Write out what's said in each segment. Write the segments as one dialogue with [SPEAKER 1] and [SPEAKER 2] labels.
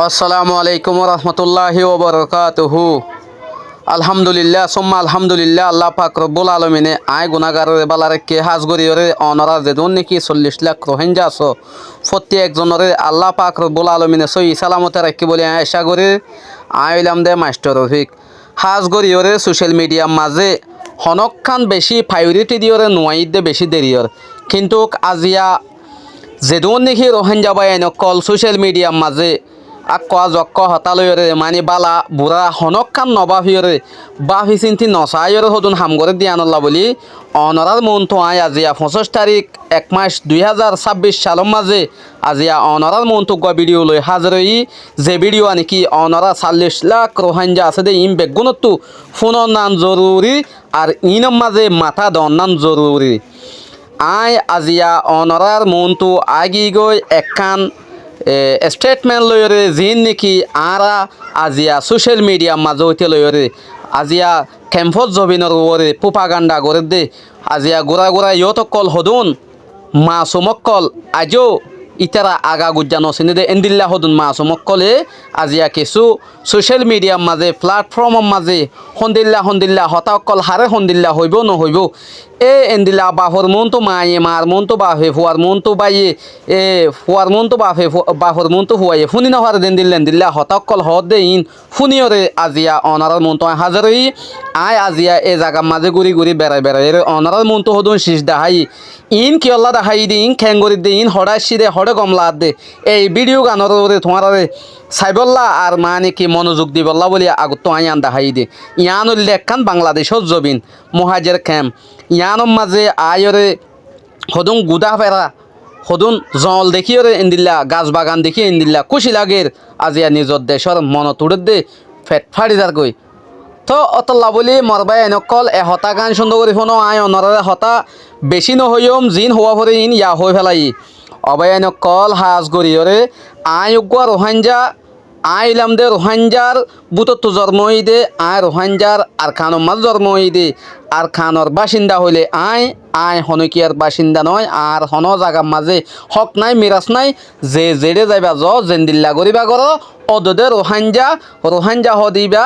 [SPEAKER 1] আসসালামু আলাইকুম রহমতুল্লাহি ওবরকাতুহু। আলহামদুলিল্লাহ সুম্মা আলহামদুলিল্লাহ। আল্লাহ পাক রব্বুল আলমিনে আয় গুণাগারের বালারে কে হাজ গরিয়রে অনরা যেদুন নাকি 40 লাখ রোহিঙ্গা আছো প্রতি একজনরে আল্লাহ পাক রব্বুল আলমিনে সই সালামতে রাখি বলে আয়সা করে আইলাম দে মাস্টার রফিক হাজ গরিয়রে সোশ্যাল মিডিয়ার মাঝে হনক্ষান বেশি প্রায়োরিটি দিয়রে নোয়াইদে বেশি দেরিয়র কিন্তু আজিয়া যেদুন নাকি রোহিঙ্গা বাই নকল সোশ্যাল মিডিয়ার মাঝে আক্কা জক্ক হতালয়রে মানে বালা বুড়া হনক্ষান নবাফিয়রে বাফি চিন্তি নসায়রে হদুন হামগরে দিয়ানল্লা বলি অনরার মন তো আয় আজিয়া 25 তারিখ 1 মাস 2026 সালের মাঝে আজিয়া অনরার মন তো ভিডিও লই হাজরই যে ভিডিও আনিকি অনরা 40 লাখ রোহিঙ্গা আছে দে ইম বেগুনতো ফোনের নাম জরুরি আর ইনম মাঝে মাথা দন্নান জরুরি আয় আজিয়া অনরার মন তো আগি গই একখান স্টেটমেন্ট লয়রে যিন নাকি আরা আজিয়া সোশ্যাল মিডিয়ার মাঝে হইতে লয়রে আজিয়া ক্যাম্পত জবিনের ওরে প্রোপাগান্ডা করে দে আজিয়া গোড়া গোড়া ইয়তকল হদুন মাসুমক্কল আজও ইতারা আগা গুজ্জানো চিনি দে এন্দিল্লা হদুন মাসুমক্কলে আজিয়া কিছু সোশ্যাল মিডিয়ার মাঝে প্ল্যাটফর্মের মাঝে হন্দিল্লা হতাকল হারে হন্দিল্লা হইব নহইব এ এন্দিল্লা বাহর মন তো মায়ে মার মন তো বাফে ফুয়ার মন তো বাইয়ে ফুয়ার মন তো বাফে বাহর মন তো ফুয়াইয়ে ফুনি না হারে দিল্লা হতাকল হদ দে ইন ফুনিয়রে আজিয়া অনারার মন তো হাজারই আয় আজিয়া এ জায়গার মাঝে ঘুরি বেড়াই অনারার মন তো হদুন শীষ দাহাই ইন কিয়ল্লা দেখাই দি ইন খ্যাঙ্গরি দে ইন হড়াইছি দে হড়ে গমলা দে এই ভিডিও গানের তোমার সাইবল্লা আর মানে কি মনোযোগ দিবল্লা বলি আগত তো আইন দেখাই দে ইয়ান লেখান বাংলাদেশত জবিন মহাজের ক্যাম্প ইয়ানোর মাঝে আয়রে হদুন গুদা ফেরা হদুন জল দেখিওরে ইন্দিল্লা গাছ বাগান দেখি ইন্দিল্লা খুশি লাগের আজিয়া নিজর দেশর মন তুড়ে দে ফেট ফাড়ি যার গই তো অতল্লা বলি মরবাই এনেকল হতা গান সুন্দর করে শোনো আয় অনরে হতা বেশি নহইম জিন হওয়া পরে ইন ইয়া হয়ে ফেলাই অবাই এনেকল হাজ গরিয়রে আয় উগুয়া রোহাঞ্জা আইলাম দে রোহাঞ্জার বুতত জন্ম দে আয় রোহাঞ্জার আর খানোর মাঝ জন্ম দে আর খানোর বাসিন্দা হইলে আয় হনকিয়ার বাসিন্দা নয় আর হন জাগার মাঝে হক নাই মিরাজ নাই যে জেড়ে যাইবা জেন্দিল্লা করিবা করো অদদে রোহাঞ্জা হদিবা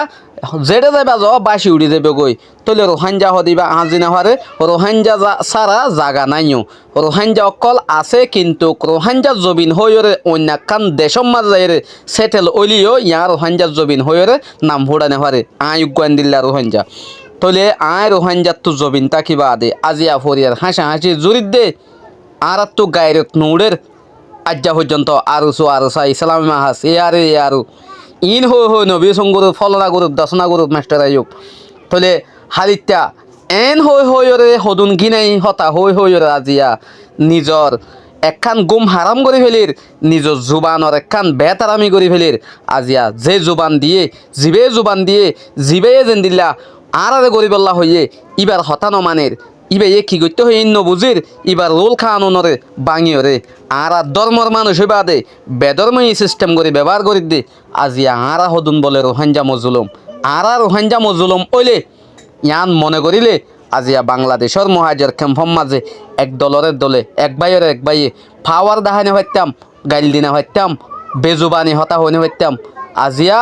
[SPEAKER 1] জেড়ে যাইবা বাসি উড়ি যাবে গই তলে রোহাঞ্জা হদিবা আজি না হারে রোহাঞ্জা সারা জাগা নাইও রোহাঞ্জা অকল আছে কিন্তু রোহাঞ্জা জবিন হইরে অন্যাকান দেশম মাঝে সেটেল অলিও ইয়া রোহাঞ্জা জবিন হইরে নাম ভোড়ানে হারে আয় উগান্দিল্লা রোহাঞ্জা তলে আয় রোহাঞ্জার তো জবিন তাকিবা দে আজিয়া ফরিয়ার হাসি জুরিত দে আর তো গায়রত নৌড়ের আজ্জা পর্যন্ত আরো ইসলামী মাহাস এ আরো ইন হই নবী সঙ্গুর Falna group দশনা group master Ayub তলে হালিত্যা এন হইরে হদুন গিনাই হতা হইরে আজিয়া নিজর একখান গুম হারাম করে ফেলির নিজর জুবানর একখান বেতারামি করে ফেলির আজিয়া যে জুবান দিয়ে জিবে যেন দিল্লা আর গরিবল্লা হইয়ে ইবার হতানো মানের ইবে কি করতে হয় ইন্ন বুঝির ইবার রোল খাওয়ানোরে বাঙিওরে আর ধর্মর মানুষ হইবা দে বেধর্মী সিস্টেম করে ব্যবহার করি দে আজিয়া আরা হদুন বলে রোহাঞ্জা মজুলম রোহাঞ্জা মজুলম ওইলে ইয়ান মনে করিলে আজিয়া বাংলাদেশের মহাজের ক্যাম্পম মাঝে এক দলরের দলে এক বাইয়ে ফাওয়ার দাহানে হইতাম গাইল দিনা হইতাম বেজুবানি হতা হইনে হইতাম আজিয়া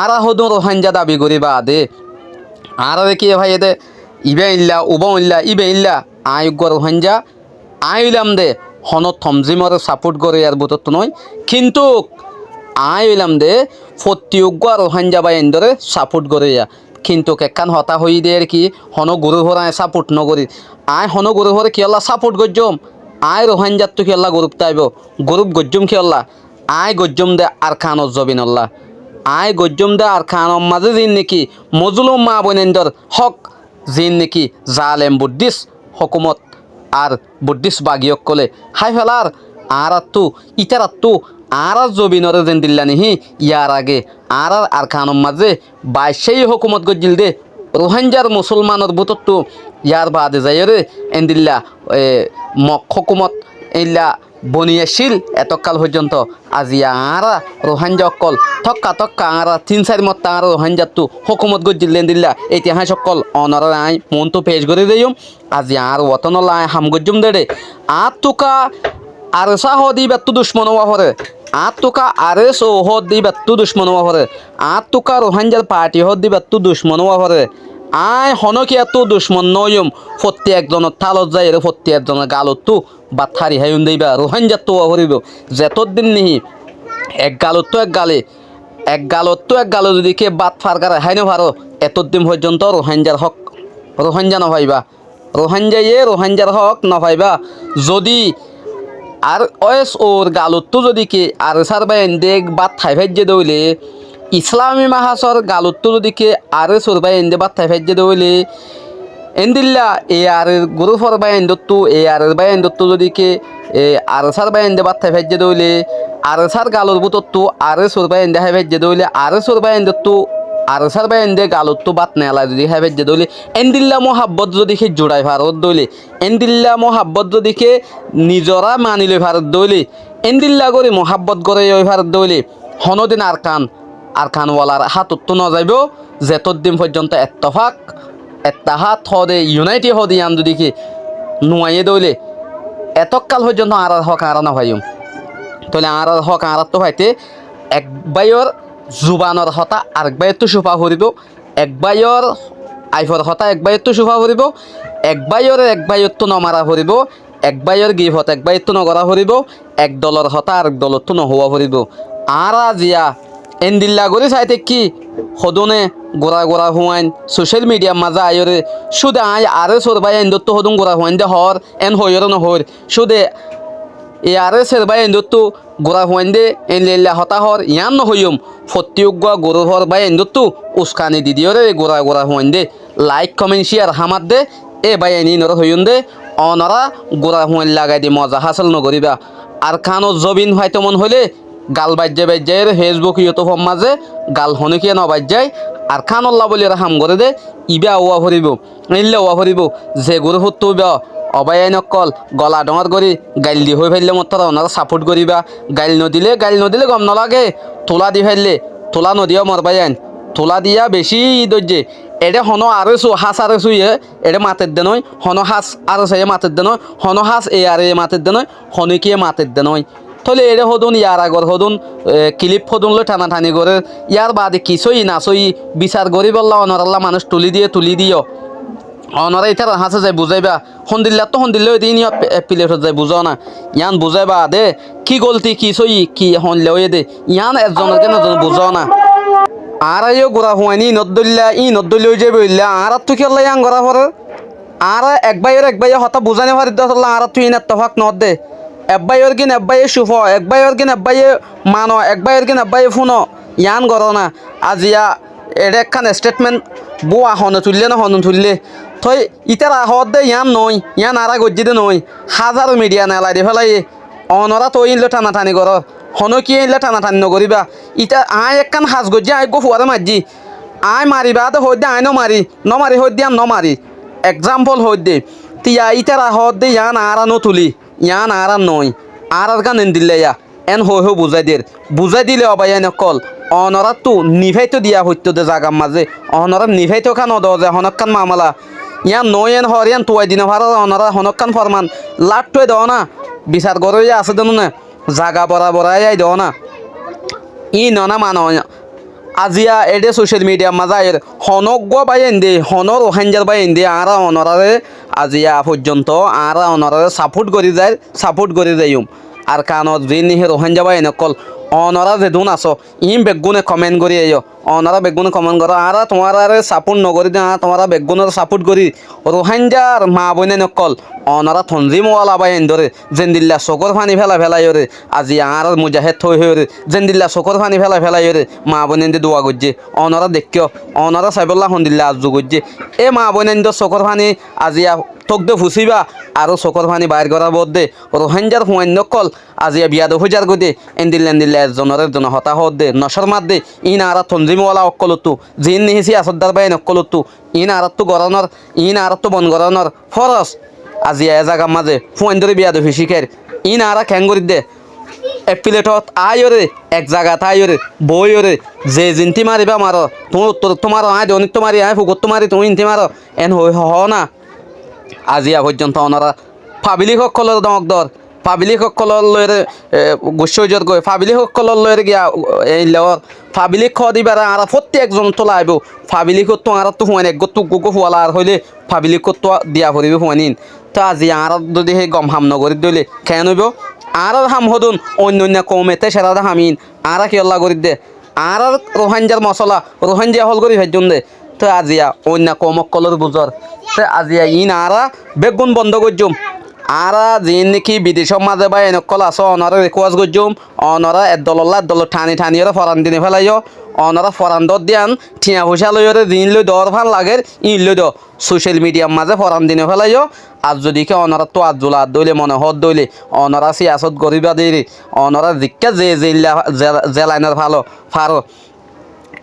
[SPEAKER 1] আরা হদুন রোহাঞ্জা দাবি করিবা দে আর কি ভাই দে ইবে ইল্লা ইবে ইল্লা আয়োগ্য রোহাঞ্জা আইলাম দে হন থমজিমর সাপোর্ট করে আর বুতত নয় কিন্তু আইলাম দে ফতিয়োগ্য রোহাঞ্জা বা এন্দরে সাপোর্ট করে কিন্তু একখান হতা হই দে আর কি হন গুরু হরায় সাপোর্ট নকরি আয় হন গুরু হরে কিয়ল্লা সাপোর্ট গজ্জম আয় রোহাঞ্জাত তো কিয়ল্লা গরুপ তাইব গরুপ গজ্জম কিয়ল্লা আয় গজ্জম দে আর খানত জবিনল্লা আয় গজ্জম দে আর খানর মাঝে যিন নাকি মজলুম মা বোনেন্দর হক যিন নাকি জালেম বুদ্ধিস হকুমত আর বুদ্ধিস বাগিয়ক কলে হাই ফেলার ইতারাত্তু আর জবিনরে যেন দিল্লা নিহি ইয়ার আগে আর খানর মাঝে বাইশেই হকুমত গজ্জিল দে রোহাঞ্জার মুসলমানের বুতত্তু ইয়ার বাদে যাইরে এন্দিল্লা হকুমত ইল্লা বনিয়াশীল এতকাল পর্যন্ত আজিয়া আরা রোহাঞ্জা অকল থক্কা আরা 3-4 মত আর রোহাঞ্জাতু হকুমত গজ্জিলেন দিল্লা ইতিহাস অকল অনরা আই মন তো পেশ করে দেয়ম আজিয়া আর ওতনলা হাম গজ্জুম দেড়ে আর তুকা আরসা হদি বেত্তু দুশ্মন হওয়া হরে আর তোকা আরএস ও হদি বেত্তু দুশ্মন হওয়া হরে আর তোকা রোহাঞ্জার পার্টি হদি বেত্তু দুশ্মন হওয়া হরে আয় হনকি এত দুশ্মন নয়ম ফত্তি একজনের থালত যাই রে ফত্তি একজনের গালতো বা থারি হাইন দেইবা রোহাঞ্জার তো হরিব যেতদিন নিহি এক গালত তো এক গালে এক গালত তো এক গালো যদি কে বাদ ফারকার হাইনো ভারো এতদিন পর্যন্ত রোহাঞ্জার হক রোহাঞ্জা নভাইবা রোহাঞ্জাইয়ে রোহাঞ্জার হক নভাইবা যদি আর ওএস ওর গালতো যদি কে আর সার বাইন দেখ বাদ থাই ভাজ্যে দইলে ইসলামী মাহাসর গালতো যদি কে আর সোর বাইন দে বাদ থাই ভাজ্যে দইলে এন্দিল্লা এ আর গ্রুপর বাইন দত্তু এ আর বাইন দত্তু যদি কে আর সার বাইন দে বাদ থাই ভাজ্যে দইলে আর সার গালর বুতত্তু আর সোর বাইন দে হাই ভাজ্যে দইলে আর সোর বাইন দত্তু আর সার বাইন দে গালতো বাত নেলা যদি হাই ভাজ্যে দইলে এন্দিল্লা মোহাব্বত যদি সে জোড়াই ভারত দইলে এন্দিল্লা মোহাব্বত যদি কে নিজরা মানিলে ভারত দইলে এন্দিল্লা করে মোহাব্বত করে ওই ভারত দইলে হনদিন আর কানওয়ালার হাতত তো ন যাইব যেতদিন পর্যন্ত এত্তফাক এত্তাহাত হদে ইউনাইটেড হদে ইয়ান যদি কি নুয়াইয়ে দইলে এতকাল পর্যন্ত আর হক আর না ভাইম তাহলে আর হক আর তো ভাইতে এক বাইর জুবানর হতা আরেক বাইর তো সুফা করিব এক বাইর আইফর হতা এক বাইর তো সুফা করিব এক বাইর তো নমারা করিব এক বাইর গিফ হতা এক বাইর তো নগরা করিব এক দলর হতা আরেক দলত তো নহোয়া করিব আর জিয়া এন্দিল্লা করে চাইতে কি সদনে গোড়া গোড়া হুয়াইন সোশ্যাল মিডিয়ার মাঝে আয়রে সুদে আয় আরে সোর বাই এন্দত্ত সদন গোড়া হুয়াইন দে হর এন হইর নহর সুদে এ আরে সের বাই এন্দত্ত গোড়া হুয়াইন দে এন লেলা হতা হর ইয়ান নহইম ফত্যুগ্য গরু হর বাই এন্দত্ত উস্কানি দিদিওরে গোড়া গোড়া হুয়াইন দে লাইক কমেন্ট শেয়ার হামাত দে এ বাই এনি নর হইন দে অনরা গোড়া হুয়াইন লাগাই দি মজা হাসল নগরিবা আর খানো জবিন হয়তো মন হইলে গাল বাজ্যে ফেসবুক ইউটিউব মাঝে গাল হনকিয়ে নবাজ্যায় আর খানল্লা বলি হাম করে দে ইবা ওয়া ভরিব ইল্লে ওয়া ভরিব যে গরু ফুটু অবাই নকল গলা ডঙর করি গাইল দি হয়ে ফেললে মত ওনারা সাপোর্ট করিবা গাইল নদিলে গম নালাগে তোলা দি ফেললে তোলা নদিও মরবাই আইন তোলা দিয়া বেশি দর্জে এটা হন আর হাঁস আর শুয়ে এটা মাতের দে নয় হন হাঁস আর সে মাতের দে নয় হন হাঁস এ আর এ মাতের দে নয় হনকিয়ে মাতের দে নয় তাহলে এটা হদুন ইয়ার আগর হদুন ক্লিপ হদুন লো টানাটানি করে ইয়ার বাদে কিছুই নাচই বিচার করি বললা অনরাল্লা মানুষ তুলি দিও অনরা এটা হাসে যায় বুঝাইবা সন্দিল্লা তো সন্দিল্লা দিন প্লেটত যায় বুঝাও না ইয়ান বুঝাইবা দে কি গলতি কিছুই কি হনলে দে ইয়ান একজনের কেন বুঝাও না আর গোড়া হুয়াইনি নদ্দল্য হয়ে যাবে আর তো কি আল্লাহ ইয়ান গড়া পরে আর এক বাইয়ের হতা বুঝানি পারি দাল্লা আর তুই ইনার তফাক নদ দে এব্বাইয়ের গিন এব্বাইয়ে সুফ একবাইয়ের গিন এব্বাইয়ে মানো একবাইয়ের গিন এব্বাইয়ে ফুনো ইয়ান গর না আজিয়া এটা একখান স্টেটমেন্ট বুয়া হনে তুললে না হন তুললে থই ইটার আহত দে ইয়ান নই ইয়ান আরা গজ্জি দে নই হাজারো মিডিয়া নেলাই দে ফেলাই অনরা তো ইনলে টানাটানি কর হনো কি ইনলে টানাটানি নকরিবা ইটা আয় একখান হাজ গজ্জি আয় গো ফুয়ারে মারজি আয় মারিবা তো হই দে আয় নমারি হই দিয়াম নমারি এক্সাম্পল হই দে তিয়া ইটার আহত দে ইয়ান আরা তুলি ইয়ান আর নয় আর গান এন দিলে এন হো বুঝাই দিলে অবাই এন কল অনরা তো নিভাইতো দিয়া হইতো দে জাগার মাঝে অনরা নিভাইতো খান দে হনকান মামলা ইয়ান নয় এন হর ইয়ান তোয়াই দিন ভার অনরা হনকান ফরমান লাটটোয় দেও না বিচার করে আছে দেন না জাগা বরাই দেও না ই ননা মানো আজিয়া এডে সোশ্যাল মিডিয়ার মাঝে হনজ্ঞ বাইন দে হনর ওহাঞ্জার বাইন দে আর অনরারে আজিয়া পর্যন্ত আর অনরারে সাপোর্ট করে যাইম আর কানত যিনি রোহাঞ্জা বাইন কল অনরা যেদুন আছো বেগুনে কমেন্ট করি অনরা বেগুনে কমেন্ট করো আর তোমার সাপোর্ট নকরি দে তোমার বেগুনের সাপোর্ট করি রোহাঞ্জার মা বইনে নকল অনরা থঞ্জিমওয়ালা বাইন ধরে যেন দিল্লা চকর ফানি ফেলাই রে আজি আর মুজাহেদ থই রে যেন দিল্লা চকর ফানি ফেলাই রে মা বইনে দোয়া গজ্জে অনরা দেখিও অনরা চাইবল্লা সন্দিল্লা আজু গজ্জে এ মা বইনে চকর ফানি আজিয়া তোক দে ফুসিবা আর চকর ফানি বাইর করার বোধ দে রোহাঞ্জার হুয়াইন নকল আজিয়া বিয়া দে হুজার গদে এন্দিল্লা একজন হতাহত দে নসর মাত দে ইন আর থঞ্জিমওয়ালা অকলতো জিন নিহিসি আসদার বাইন অকলতো ইন আর তো বন গরানোর ফরস আজিয়া এজাগার মাঝে ফুয়াইন ধরে বিয়া দে ফিসিকের ইন আর খ্যাঙ্গরি দে এক প্লেটত আয়রে এক জায়গাত আয়রে বইরে যে জিনতি মারিবা মারো তোমার আয় দনিত মারি আয় ফুকত মারি তুমি ইনতি মারো এন হই হ না আজিয়া পর্যন্ত ওনারা পাবলিক সকলের দমক দর পাব্লিক সকলৰ লৈৰে গুচৈজৰ গৈ পাব্লিক সকলৰ লৈৰে গিয়া এই লেৱৰ পাব্লিক খ দিবাৰ আৰু প্ৰত্যেকজন তোলা আহিব পাব্লিকত তো আৰু তো হোৱানে গতো গুগো হোৱালা আর হইলে পাব্লিকত তো দিয়া ভরিব হোৱানিন তো আজি আর যদি সেই গম হাম নগরীত দইলে কেন হইব আর হাম হদুন অন্য অন্য কমেতে সেরা হামিন আর কি আল্লাহ করি দে আর রোহাঞ্জার মশলা রোহাঞ্জিয়া হল করি ভাইজন দে তো আজিয়া অন্য কমক কলর বুজর তো আজিয়া ইন আরা বেগুন বন্ধ করজুম আরা যিন নাকি বিদেশের মাঝে বা এনেকল আছে অনারা রেকোয়াজ করজুম অনারা একদল ঠানি ঠানি ওরা ফরান দিনে ফেলাইও অনারা ফরান দর দিয়ান ঠিয়া পয়সা লই ওরে দিন লই দর ভাল লাগের ইন লই দ সোশ্যাল মিডিয়ার মাঝে ফরান দিনে ফেলাইও আর যদি কে অনারা তো আজ জোলা দইলে মনে হদ দইলে অনারা সিয়াসত গরিবা দেরি অনারা জিক্কা যে লাইনের ভালো ফারো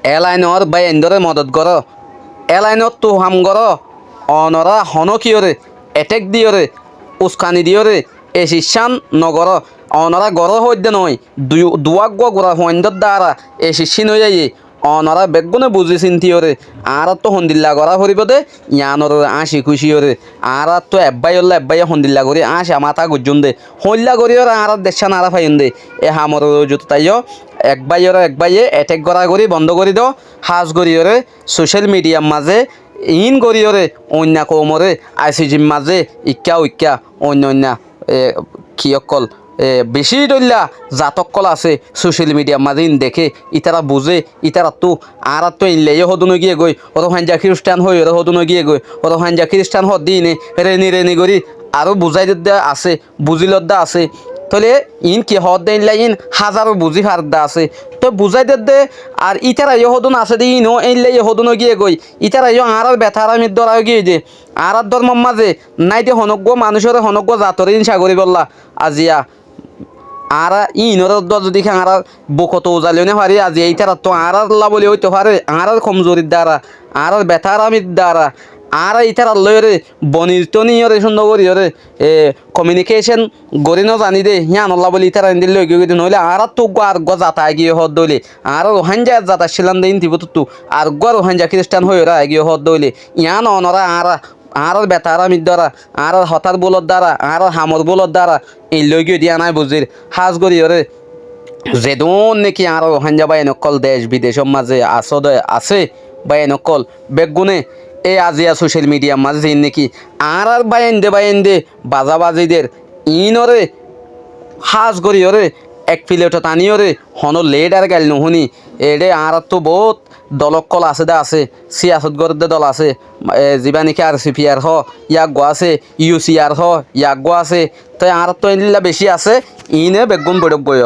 [SPEAKER 1] এ লাইনর বা এন্দরে মদত কর এ লাইনত তো হাম কর অনরা হনকিয়রে এটেক দিয়রে উস্কানি দিয়রে এ শিষ্যান নগর অনরা গর হইতে নয় দুয়াক গোড়া হইন্দর দ্বারা এ শিষ্যি নই যাই অনরা বেগুনে বুঝি চিন্তিয়রে আর তো হন্দিল্লা করা হরিব দে ইয়ানর আশি খুশিয়রে আর তো এব্বাই হল্লা এব্বাই হন্দিল্লা করি আশা মাথা গুজুন দে হল্লা করি ওরা আর দেশা নারা ফাইন দে এ হামর জুত তাইও একবাইয়ে এটেক করা করি বন্ধ করে দাও হাজ করিওরে সোশ্যাল মিডিয়ার মাঝে ইন করিওরে অন্য কৌমরে আইসিজির মাঝে ইক্কা অন্য কি অকল বেশি দল্লা জাতকল আছে সোশ্যাল মিডিয়ার মাঝে ইন দেখে ইতারা বুঝে ইতারা তো আর তো ইনলে হদুনো গিয়ে গই রোহাঞ্জা খ্রিস্টান হই হদুনো গিয়ে গই রোহাঞ্জা খ্রিস্টান হদ দিনে রেনি করি আরও বুঝাই দা আছে বুঝিলদা আছে তাহলে ইন কি হদ দেনলা ইন হাজারো বুঝি ফারদা আছে তো বুঝাই দে আর ইতারা হদুন আছে দি ইনো এনলে হদুনো গিয়ে গই ইতারা আর ব্যথারা মিদ্দরা গিয়ে দে আর ধর্মর মাঝে নাই দে হনজ্ঞ মানুষের হনজ্ঞ জাতরে ইন সাগরি বললা আজিয়া আর ইনর যদি আর বকত উজালিও না পারি আজি ইতারা তো আর আল্লাহ বলে হইতে পারে আর কমজোরির দ্বারা আর ব্যথারামির দ্বারা আর ইতারা লয়রে বনিত নিয়রে সুন্দর করি ওরে কমিউনিকেশন গড়ি ন জানি দে হিয়ান আল্লাহ বলে ইতারা ইন্দিল লই গিয়ে নইলে আর তো আর গ যাতা গিয়ে হদ দইলে আর রোহাঞ্জা যাতা ছিলাম দে ইন্তিব তো আর গ রোহাঞ্জা খ্রিস্টান হয়ে ওরা গিয়ে হদ দইলে ইয়ান অনরা আর বেতারা মিদ্দরা আর হঠাৎ বোলর দ্বারা আর হামর বোলর দ্বারা এই লই গিয়ে দিয়া নাই বুঝির হাজ করি ওরে যেদন নাকি আর রোহাঞ্জা বা এনেকল দেশ বিদেশের মাঝে আছে বা এনেকল বেগুনে এ আজিয়া সোশ্যাল মিডিয়ার মাঝে নাকি আর বাইন দে বাজাবাজিদের ইনরে হাজ করি ওরে এক প্লেট টানি ওরে হন লেট আর গাইল নহনি এডে আর তো বহুত দলকল আছে সিয়াসত গরদে দল আছে যিবা নাকি আর সিপিআর হ ইয়াক গো আছে ইউসিআর হ ইয়াক গো আছে তাই আর তো এনলা বেশি আছে ইনে বেগুন বড়ক বয়